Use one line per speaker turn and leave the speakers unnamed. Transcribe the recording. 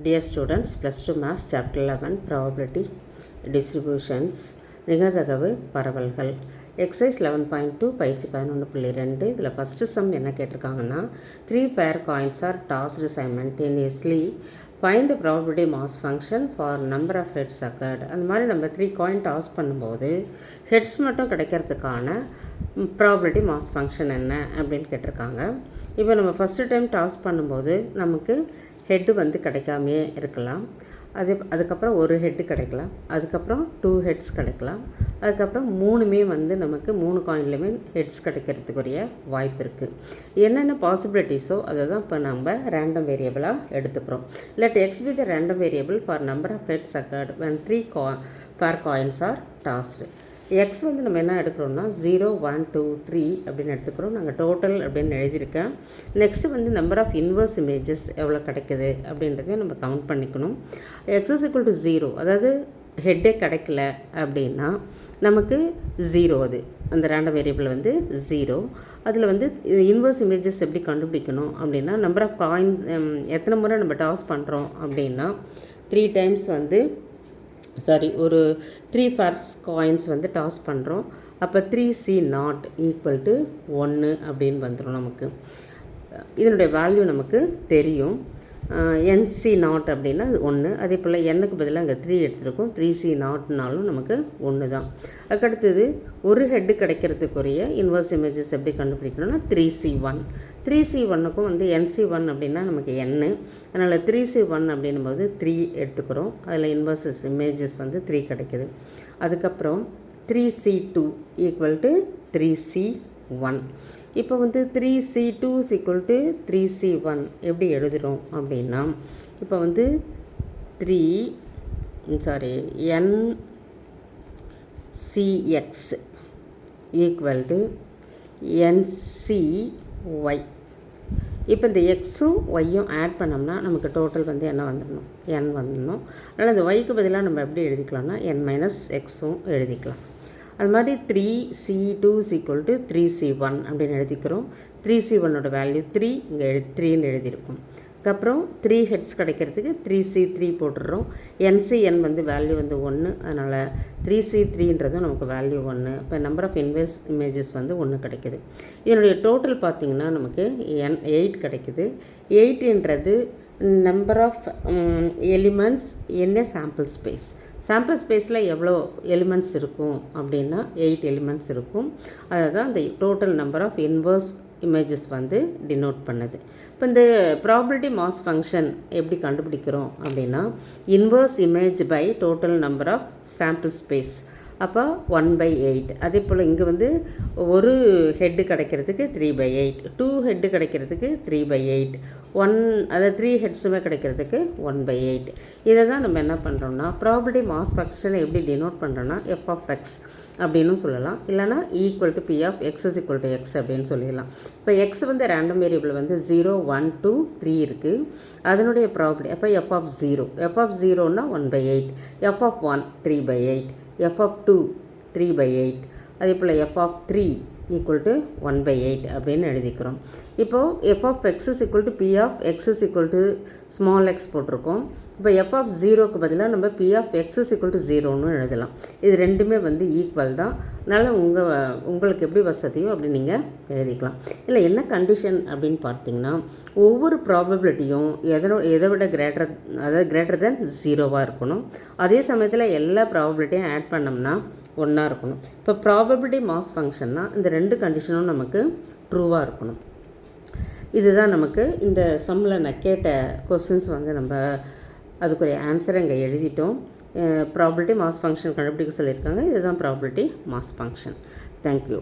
Dear students, plus 2 Maths Chapter 11 Probability Distributions நிகழ்தகவு பரவல்கள் exercise 11.2 பயிற்சி 11.2 இதில் ஃபஸ்ட்டு சம் என்ன கேட்டிருக்காங்கன்னா 3 pair coins are tossed simultaneously find the probability mass function for number of heads occurred. அந்த மாதிரி நம்ம 3 coin toss பண்ணும்போது heads மட்டும் கிடைக்கிறதுக்கான ப்ராபபிலிட்டி மாஸ் ஃபங்க்ஷன் என்ன அப்படின்னு கேட்டிருக்காங்க. இப்போ நம்ம ஃபஸ்ட்டு டைம் டாஸ் பண்ணும்போது நமக்கு ஹெட்டு வந்து கிடைக்காமையே இருக்கலாம். அதுக்கப்புறம் ஒரு ஹெட்டு கிடைக்கலாம், அதுக்கப்புறம் 2 ஹெட்ஸ் கிடைக்கலாம், அதுக்கப்புறம் மூணுமே வந்து நமக்கு 3 காயின்லையுமே ஹெட்ஸ் கிடைக்கிறதுக்குரிய வாய்ப்பு இருக்குது. என்னென்ன பாசிபிலிட்டிஸோ அதை தான் இப்போ நம்ம ரேண்டம் வேரியபிளாக எடுத்துக்கிறோம். Let X be the random variable for number of heads occurred when 3 pair coins are tossed. X வந்து நம்ம என்ன எடுக்கிறோம்னா 0, 1, 2, 3 அப்படின்னு எடுத்துக்கிறோம். நாங்கள் டோட்டல் அப்படின்னு எழுதியிருக்கேன். நெக்ஸ்ட்டு வந்து நம்பர் ஆஃப் இன்வர்ஸ் இமேஜஸ் எவ்வளோ கிடைக்குது அப்படின்றதையும் நம்ம கவுண்ட் பண்ணிக்கணும். எக்ஸ் இஸ் ஈக்குவல் டு 0, அதாவது ஹெட்டே கிடைக்கல அப்படின்னா நமக்கு 0, அது அந்த ரேண்டம் வேரியபிள் வந்து 0. அதில் வந்து இன்வர்ஸ் இமேஜஸ் எப்படி கண்டுபிடிக்கணும் அப்படின்னா நம்பர் ஆஃப் காயின்ஸ் எத்தனை முறை நம்ம டாஸ் பண்ணுறோம் அப்படின்னா 3 டைம்ஸ் வந்து ஒரு 3 ஃபர்ஸ்ட் காயின்ஸ் வந்து டாஸ் பண்ணுறோம். அப்போ 3C0 ஈக்குவல் டு 1 அப்படின்னு வந்துடும். நமக்கு இதனுடைய வேல்யூ நமக்கு தெரியும். NC0 அப்படின்னா 1. அதே போல் எண்ணுக்கு பதிலாக அங்கே 3 எடுத்துருக்கோம். 3C0னாலும் நமக்கு 1 தான். அதுக்கடுத்தது ஒரு ஹெட்டு கிடைக்கிறதுக்குரிய இன்வர்ஸ் இமேஜஸ் எப்படி கண்டுபிடிக்கணும்னா 3C1. 3C1க்கும் வந்து NC1 அப்படின்னா நமக்கு n. அதனால் 3C1 அப்படின்னும்போது 3 எடுத்துக்கிறோம். அதில் இன்வர்ஸஸ் இமேஜஸ் வந்து 3 கிடைக்குது. அதுக்கப்புறம் 3C2 ஈக்குவல் டு 3C1. இப்போ வந்து 3C2 ஈக்குவல் டு 3C1 எப்படி எழுதுகிறோம் அப்படின்னா இப்போ வந்து NCX ஈக்குவல் டு NCY. இப்போ இந்த எக்ஸும் ஒய்யும் ஆட் பண்ணோம்னா நமக்கு டோட்டல் வந்து என்ன வந்துடணும், n வந்துடணும். அதனால் இந்த ஒய்க்கு பதிலாக நம்ம எப்படி எழுதிக்கலாம்னா n - எக்ஸும் எழுதிக்கலாம். அது மாதிரி 3C2 ஈக்குவல் டு 3C1 அப்படின்னு எழுதிக்கிறோம். 3C1ஓட வேல்யூ 3, இங்கே 3ன்னு எழுதியிருக்கோம். அதுக்கப்புறம் 3 ஹெட்ஸ் கிடைக்கிறதுக்கு 3C3 போட்டுடுறோம். NCN வந்து வேல்யூ வந்து 1, அதனால் 3C3ன்றதும் நமக்கு வேல்யூ 1. இப்போ நம்பர் ஆஃப் இன்வர்ஸ் இமேஜஸ் வந்து 1 கிடைக்குது. இதனுடைய டோட்டல் பார்த்திங்கன்னா நமக்கு 8 கிடைக்குது. 8ன்றது நம்பர் ஆஃப் எலிமெண்ட்ஸ் என்ன சாம்பிள் ஸ்பேஸ். சாம்பிள் ஸ்பேஸில் எவ்வளோ எலிமெண்ட்ஸ் இருக்கும் அப்படின்னா 8 எலிமெண்ட்ஸ் இருக்கும். அதை தான் இந்த total number of inverse images வந்து டினோட் பண்ணுது. இப்போ இந்த ப்ராபபிலிட்டி மாஸ் ஃபங்க்ஷன் எப்படி கண்டுபிடிக்கிறோம் அப்படின்னா inverse image by total number of sample space, அப்போ 1/8. அதே போல் இங்கே வந்து ஒரு ஹெட்டு கிடைக்கிறதுக்கு 3/8, 2 ஹெட்டு கிடைக்கிறதுக்கு 3/8, 3 ஹெட்ஸுமே கிடைக்கிறதுக்கு 1/8. இதை தான் நம்ம என்ன பண்ணுறோம்னா ப்ராபபிலிட்டி மாஸ் ஃபங்க்ஷனை எப்படி டினோட் பண்ணுறோன்னா f(x) அப்படின்னு சொல்லலாம், இல்லைனா ஈக்குவல் டு P(x) = x அப்படின்னு சொல்லிடலாம். இப்போ எக்ஸ் வந்து ரேண்டம் வேரியபிள் வந்து 0, 1, 2, 3 இருக்குது. அதனுடைய ப்ராபபிலிட்டி அப்போ f(0)னா 1/8, f(1) 3/8, f(2) 3/8, அதே போல் f(3) ஈக்குவல் டு 1/8 அப்படின்னு எழுதிக்கிறோம். இப்போது f(x) = P(x) = x போட்டிருக்கோம். இப்போ f(0)க்கு பதிலாக நம்ம P(x) = 0ன்னு எழுதலாம். இது ரெண்டுமே வந்து ஈக்குவல் தான். அதனால் உங்களுக்கு எப்படி வசதியோ அப்படி நீங்கள் எழுதிக்கலாம். இல்லை என்ன கண்டிஷன் அப்படின்னு பார்த்தீங்கன்னா ஒவ்வொரு ப்ராபபிலிட்டியும் எதை விட கிரேட்டர் தென் 0வாக இருக்கணும். அதே சமயத்தில் எல்லா ப்ராபபிலிட்டியும் ஆட் பண்ணோம்னா 1ஆ இருக்கணும். இப்போ ப்ராபபிலிட்டி மாஸ் ஃபங்க்ஷன்னா இந்த 2 கண்டிஷனும் நமக்கு ட்ரூவாக இருக்கணும். இதுதான் நமக்கு இந்த சம்மில் நான் கேட்ட கொஸ்டின்ஸ் வந்து நம்ம அதுக்குரிய ஆன்சரை இங்கே எழுதிட்டோம். ப்ராபபிலிட்டி மாஸ் ஃபங்க்ஷன் கண்டுபிடிக்க சொல்லியிருக்காங்க. இதுதான் ப்ராபபிலிட்டி மாஸ் ஃபங்க்ஷன். தேங்க்யூ.